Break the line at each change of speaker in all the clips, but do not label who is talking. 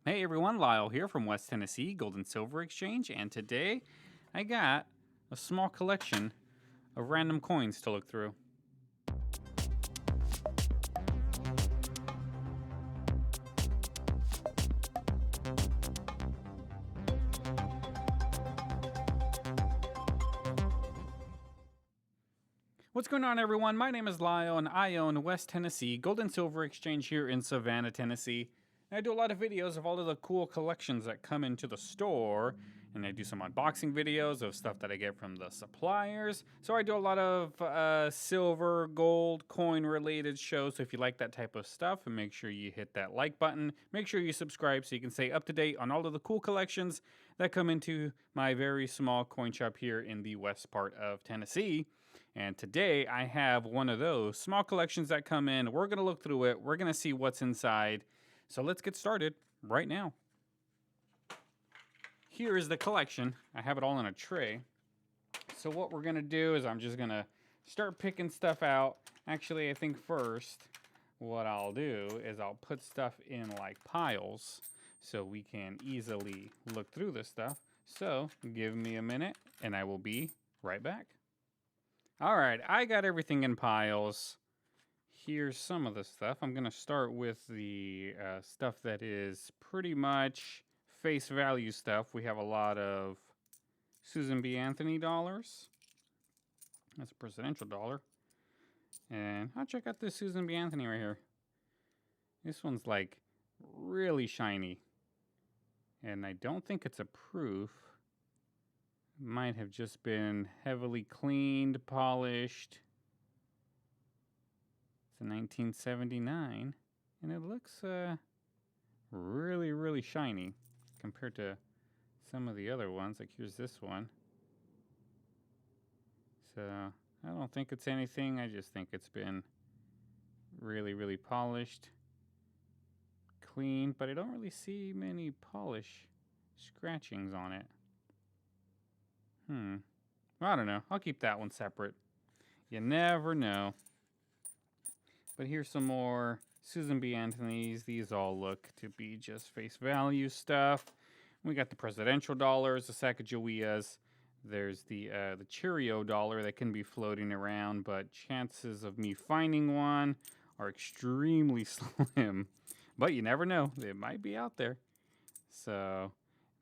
Hey everyone, Lyle here from West Tennessee Gold and Silver Exchange, and today I got a small collection of random coins to look through. What's going on, everyone? My name is Lyle and I own West Tennessee Gold and Silver Exchange here in Savannah, Tennessee. I do a lot of videos of all of the cool collections that come into the store, and I do some unboxing videos of stuff that I get from the suppliers. So I do a lot of silver, gold, coin related shows. So if you like that type of stuff, and make sure you hit that like button. Make sure you subscribe so you can stay up to date on all of the cool collections that come into my very small coin shop here in the west part of Tennessee. And today I have one of those small collections that come in. We're going to look through it. We're going to see what's inside. So let's get started right now. Here is the collection. I have it all in a tray. So what we're gonna do is I'm just gonna start picking stuff out. Actually, I think first what I'll do is I'll put stuff in like piles so we can easily look through this stuff. So give me a minute and I will be right back. All right, I got everything in piles. Here's some of the stuff. I'm gonna start with the stuff that is pretty much face value stuff. We have a lot of Susan B. Anthony dollars. That's a presidential dollar. And I'll check out this Susan B. Anthony right here. This one's like really shiny. And I don't think it's a proof. It might have just been heavily cleaned, polished. It's a 1979, and it looks really, really shiny compared to some of the other ones. Like here's this one. So I don't think it's anything. I just think it's been really, really polished, clean, but I don't really see many polish scratchings on it. I don't know. I'll keep that one separate. You never know. But here's some more Susan B. Anthony's. These all look to be just face value stuff. We got the presidential dollars, the Sacagaweas. There's the Cheerio dollar that can be floating around, but chances of me finding one are extremely slim. But you never know. It might be out there. So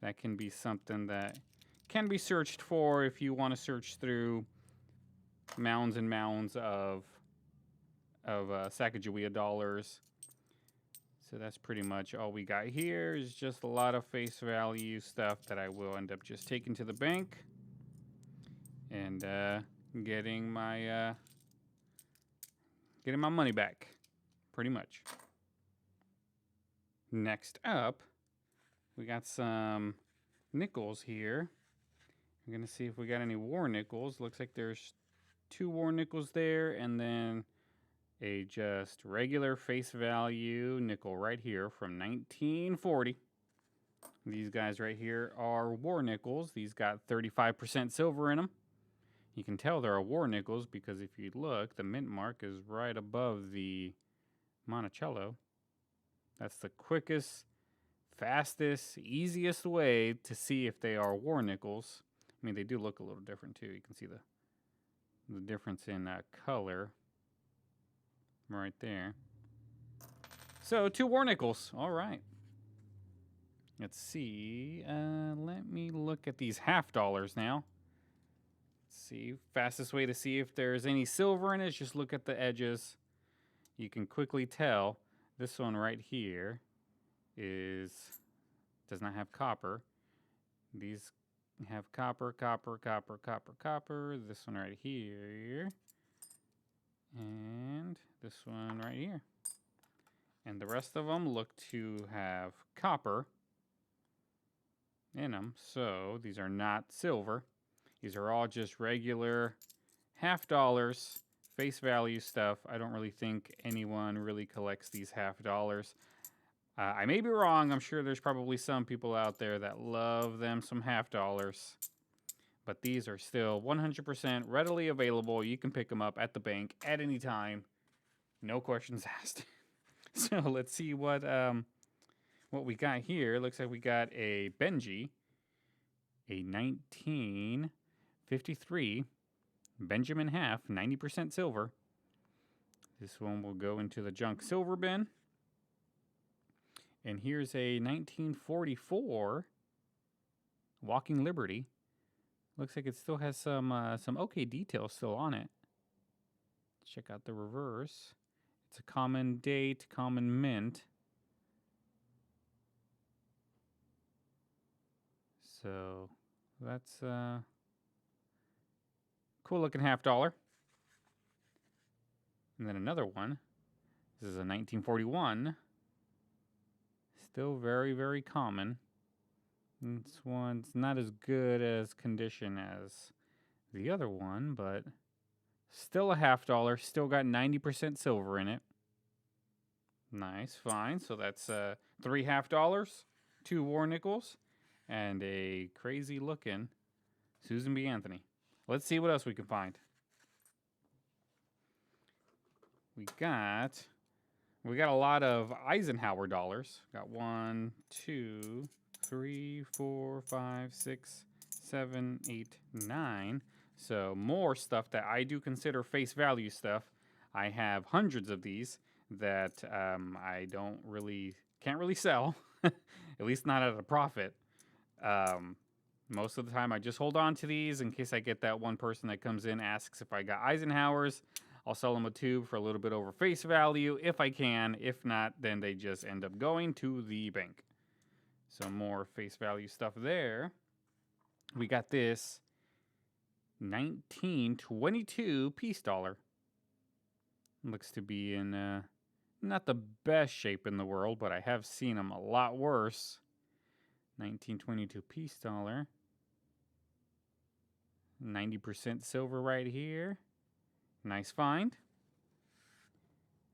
that can be something that can be searched for if you want to search through mounds and mounds of Sacagawea dollars. So that's pretty much all we got here is just a lot of face value stuff that I will end up just taking to the bank and getting my money back, pretty much. Next up, we got some nickels here. I'm gonna see if we got any war nickels. Looks like there's 2 war nickels there, and then a just regular face value nickel right here from 1940. These guys right here are war nickels. These got 35% silver in them. You can tell they're war nickels because if you look, the mint mark is right above the Monticello. That's the quickest, fastest, easiest way to see if they are war nickels. I mean, they do look a little different too. You can see the difference in color right there. So 2 war nickels. All right. Let's see. Let me look at these half dollars now. Let's see. Fastest way to see if there's any silver in it is just look at the edges. You can quickly tell this one right here does not have copper. These have copper, copper, copper, copper, copper. This one right here. And this one right here. And the rest of them look to have copper in them. So these are not silver. These are all just regular half dollars, face value stuff. I don't really think anyone really collects these half dollars. I may be wrong. I'm sure there's probably some people out there that love them some half dollars. But these are still 100% readily available. You can pick them up at the bank at any time. No questions asked. So let's see what what we got here, looks like we got a Benji, a 1953 Benjamin half, 90% silver. This one will go into the junk silver bin. And here's a 1944 Walking Liberty. Looks like it still has some okay details still on it. Check out the reverse. It's a common date, common mint. So that's cool looking $50. And then another one. This is a 1941. Still very, very common. This one's not as good as condition as the other one, but still a $50. Still got 90% silver in it. Nice, fine. So that's 3 $50, 2 war nickels, and a crazy looking Susan B. Anthony. Let's see what else we can find. We got a lot of Eisenhower dollars. Got 1, 2, 3, 4, 5, 6, 7, 8, 9. So more stuff that I do consider face value stuff. I have hundreds of these that I can't really sell, at least not at a profit. Most of the time I just hold on to these in case I get that one person that comes in, asks if I got Eisenhowers. I'll sell them a tube for a little bit over face value if I can. If not, then they just end up going to the bank. So more face value stuff there. We got this 1922 peace dollar. Looks to be in not the best shape in the world, but I have seen them a lot worse. 1922 peace dollar. 90% silver right here. Nice find.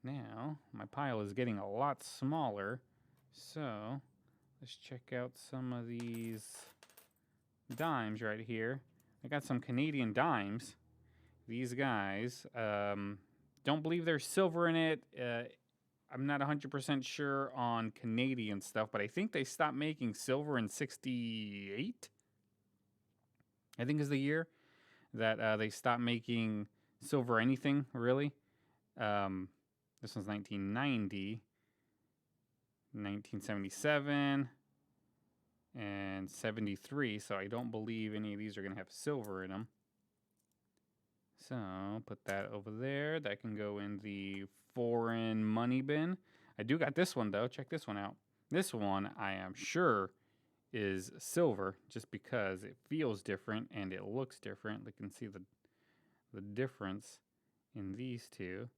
Now, my pile is getting a lot smaller, so let's check out some of these dimes right here. I got some Canadian dimes. These guys, don't believe there's silver in it. I'm not 100% sure on Canadian stuff, but I think they stopped making silver in 68. I think is the year that they stopped making silver anything, really. This one's 1990, 1977, and 73, so I don't believe any of these are going to have silver in them. So, put that over there. That can go in the foreign money bin. I do got this one, though. Check this one out. This one, I am sure, is silver, just because it feels different and it looks different. You can see the difference in these two.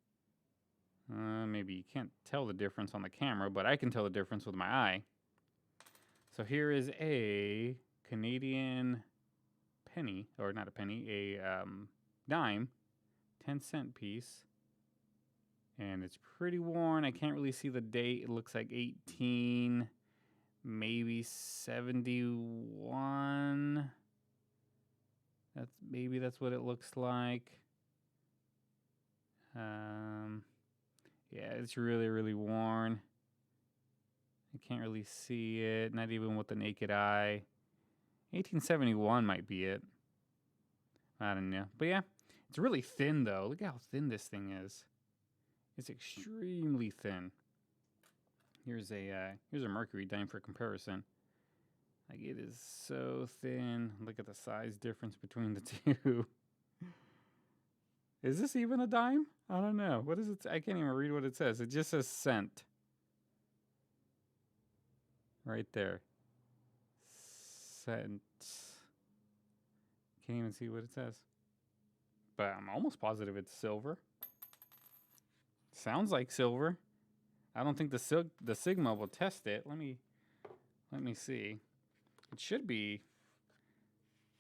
Maybe you can't tell the difference on the camera, but I can tell the difference with my eye. So here is a Canadian penny, or not a penny, a dime, 10-cent piece. And it's pretty worn. I can't really see the date. It looks like 18, maybe 71. Maybe that's what it looks like. Yeah, it's really, really worn. I can't really see it, not even with the naked eye. 1871 might be it. I don't know. But yeah, it's really thin though. Look at how thin this thing is. It's extremely thin. Here's a mercury dime for comparison. Like, it is so thin. Look at the size difference between the two. Is this even a dime? I don't know. What is it? I can't even read what it says. It just says cent. Right there. Cent. Can't even see what it says. But I'm almost positive it's silver. Sounds like silver. I don't think the Sigma will test it. Let me see. It should be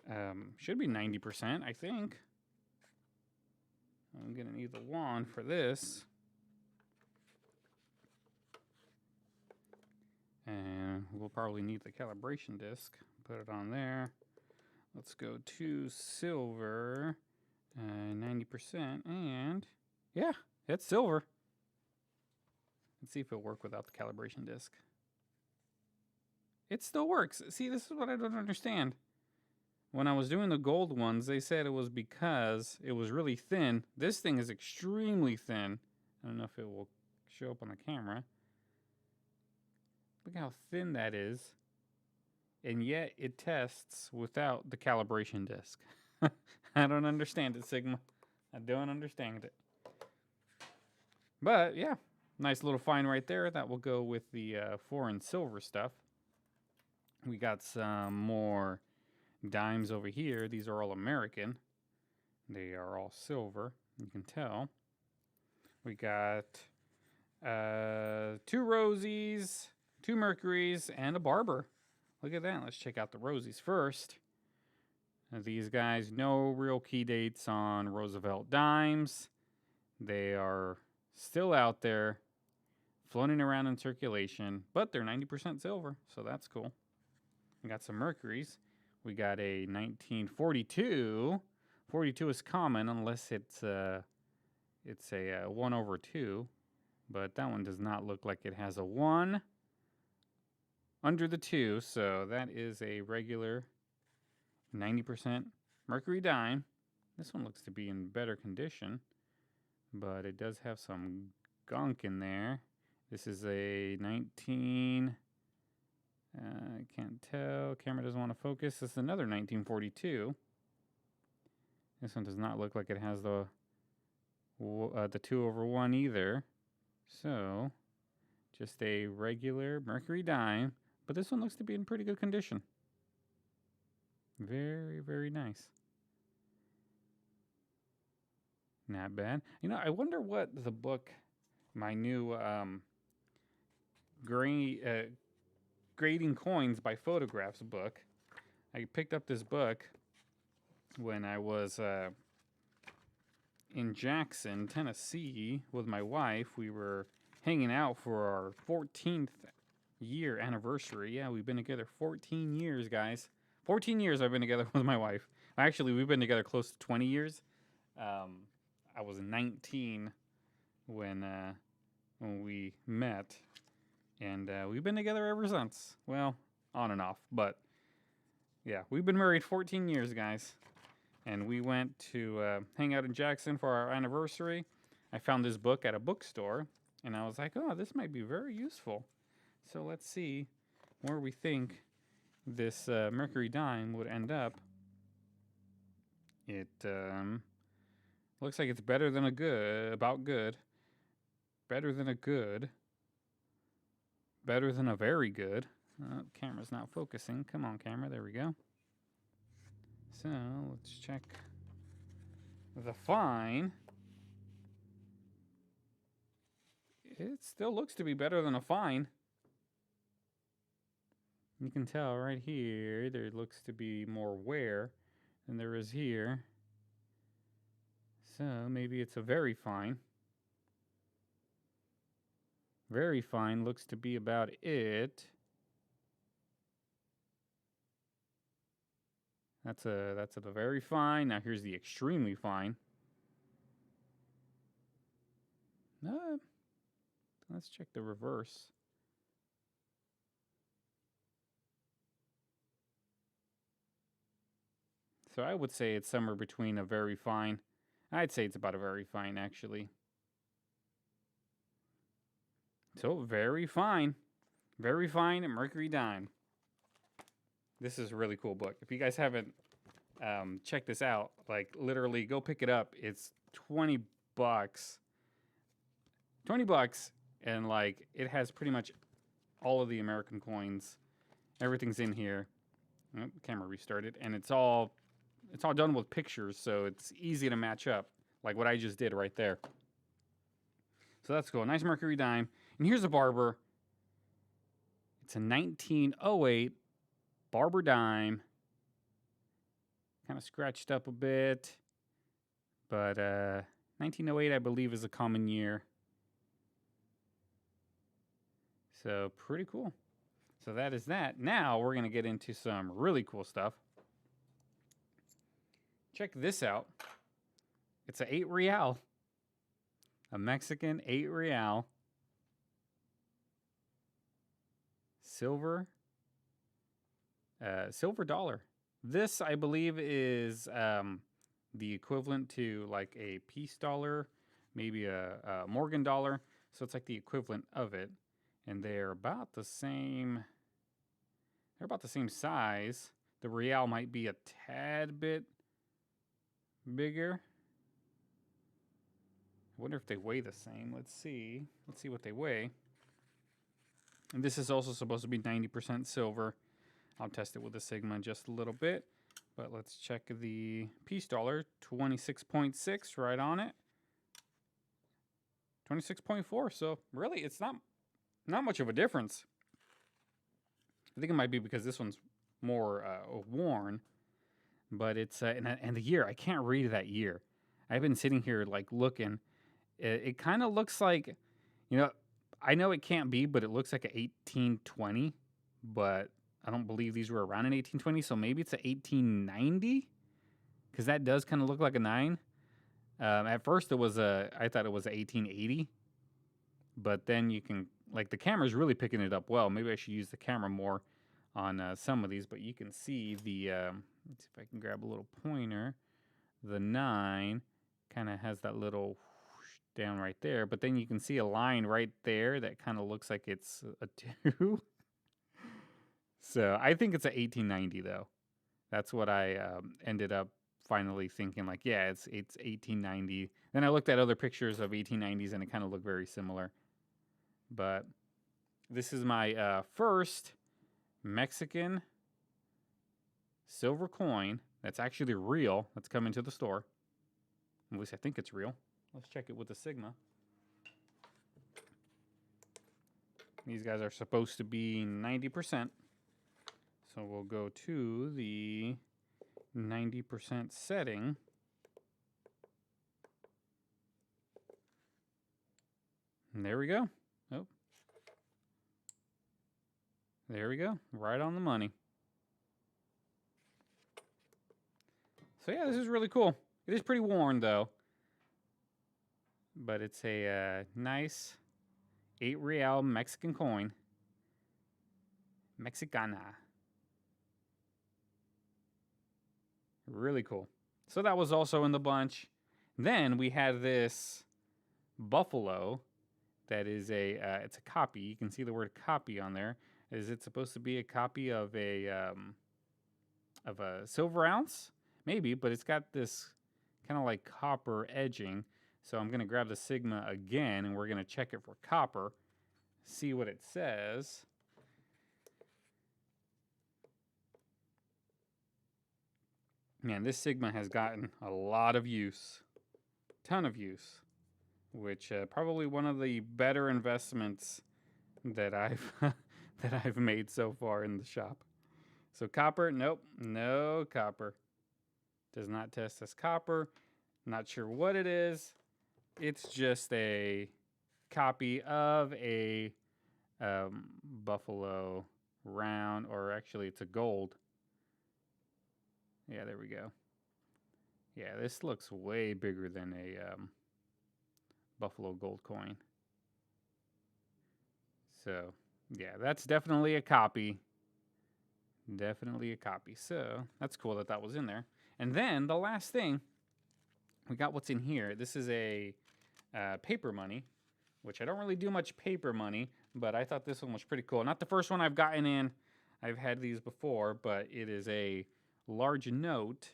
90%, I think. I'm gonna need the wand for this. And we'll probably need the calibration disc. Put it on there. Let's go to silver, 90%, and yeah, it's silver. Let's see if it'll work without the calibration disc. It still works. See, this is what I don't understand. When I was doing the gold ones, they said it was because it was really thin. This thing is extremely thin. I don't know if it will show up on the camera. Look how thin that is. And yet it tests without the calibration disc. I don't understand it, Sigma. I don't understand it. But yeah, nice little find right there. That will go with the foreign silver stuff. We got some more dimes over here. These are all American. They are all silver. You can tell. We got 2 Rosies, 2 Mercuries, and a Barber. Look at that. Let's check out the Rosies first. These guys, no real key dates on Roosevelt dimes. They are still out there, floating around in circulation, but they're 90% silver, so that's cool. We got some Mercuries. We got a 1942. 42 is common unless it's a 1/2, but that one does not look like it has a 1 under the 2, so that is a regular 90% Mercury dime. This one looks to be in better condition, but it does have some gunk in there. This is a 19... I can't tell. Camera doesn't want to focus. This is another 1942. This one does not look like it has the 2/1 either. So, just a regular Mercury dime. But this one looks to be in pretty good condition. Very, very nice. Not bad. You know, I wonder what the book, my new Grading Coins by Photographs book. I picked up this book when I was in Jackson, Tennessee with my wife. We were hanging out for our 14th year anniversary. Yeah, we've been together 14 years, guys. 14 years I've been together with my wife. Actually, we've been together close to 20 years. I was 19 when we met, and we've been together ever since. Well, on and off, but yeah, we've been married 14 years, guys. And we went to hang out in Jackson for our anniversary. I found this book at a bookstore, and I was like, oh, this might be very useful. So let's see where we think this Mercury dime would end up. It looks like it's better than a good, about good, better than a good, better than a very good. Camera's not focusing. Come on, camera. There we go. So let's check the fine. It still looks to be better than a fine. You can tell right here, there looks to be more wear than there is here. So maybe it's a very fine. Very fine looks to be about it. That's a very fine. Now here's the extremely fine. Let's check the reverse. So I would say it's somewhere between a very fine. I'd say it's about a very fine, actually. So very fine. Very fine Mercury dime. This is a really cool book. If you guys haven't checked this out, like literally go pick it up. It's $20. $20, and like it has pretty much all of the American coins. Everything's in here. Oh, camera restarted, and it's all done with pictures, so it's easy to match up, like what I just did right there. So that's cool. Nice Mercury dime. And here's a Barber. It's a 1908 Barber dime. Kind of scratched up a bit, but 1908, I believe, is a common year. So pretty cool. So that is that. Now we're going to get into some really cool stuff. Check this out. It's a 8 real. A Mexican 8 real. Silver silver dollar. This, I believe, is the equivalent to like a peace dollar, maybe a Morgan dollar. So it's like the equivalent of it. And they're about the same. They're about the same size. The real might be a tad bit bigger. I wonder if they weigh the same. Let's see. Let's see what they weigh. And this is also supposed to be 90% silver. I'll test it with a Sigma in just a little bit. But let's check the peace dollar. 26.6 right on it. 26.4. So really, it's not much of a difference. I think it might be because this one's more worn. But it's and the year, I can't read that year. I've been sitting here like looking. It kind of looks like, you know, I know it can't be, but it looks like a 1820. But I don't believe these were around in 1820, so maybe it's a 1890, because that does kind of look like a 9. At first, I thought it was a 1880, but then you can, like, the camera's really picking it up well. Maybe I should use the camera more on some of these, but you can see the, let's see if I can grab a little pointer. The 9 kind of has that little down right there, but then you can see a line right there that kind of looks like it's a 2. So I think it's a 1890 though. That's what I ended up finally thinking, like, yeah, it's 1890. Then I looked at other pictures of 1890s and it kind of looked very similar. But this is my first Mexican silver coin that's actually real that's coming to the store. At least I think it's real. Let's check it with the Sigma. These guys are supposed to be 90%. So we'll go to the 90% setting. And there we go. Oh. There we go. Right on the money. So yeah, this is really cool. It is pretty worn though. But it's a nice 8 real Mexican coin. Mexicana. Really cool. So that was also in the bunch. Then we had this buffalo that is it's a copy. You can see the word copy on there. Is it supposed to be a copy of a silver ounce? Maybe, but it's got this kind of like copper edging. So I'm going to grab the Sigma again, and we're going to check it for copper, see what it says. Man, this Sigma has gotten a lot of use, ton of use, which probably one of the better investments that I've made so far in the shop. So copper, nope, no copper. Does not test as copper. Not sure what it is. It's just a copy of a buffalo round, or actually it's a gold. Yeah, there we go. Yeah, this looks way bigger than a buffalo gold coin. So, yeah, that's definitely a copy. Definitely a copy. So, that's cool that that was in there. And then the last thing, we got what's in here. This is a paper money, which I don't really do much paper money, but I thought this one was pretty cool. Not the first one I've gotten in. I've had these before, but it is a large note,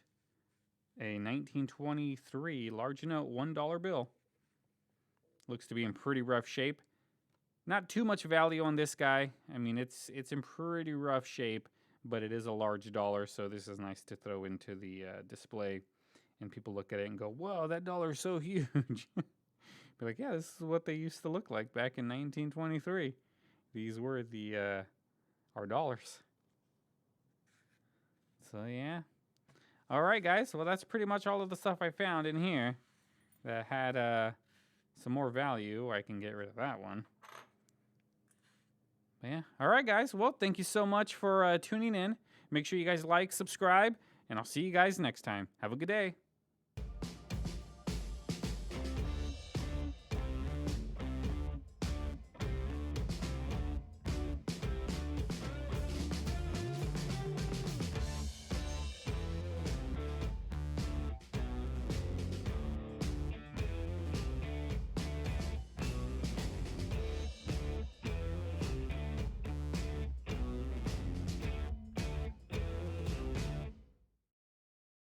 a 1923 large note $1 bill. Looks to be in pretty rough shape. Not too much value on this guy. I mean, it's in pretty rough shape, but it is a large dollar, so this is nice to throw into the display. And people look at it and go, whoa, that dollar is so huge. Be like, yeah, this is what they used to look like back in 1923. These were our dollars. So, yeah. All right, guys. Well, that's pretty much all of the stuff I found in here that had some more value. I can get rid of that one. But yeah. All right, guys. Well, thank you so much for tuning in. Make sure you guys like, subscribe, and I'll see you guys next time. Have a good day.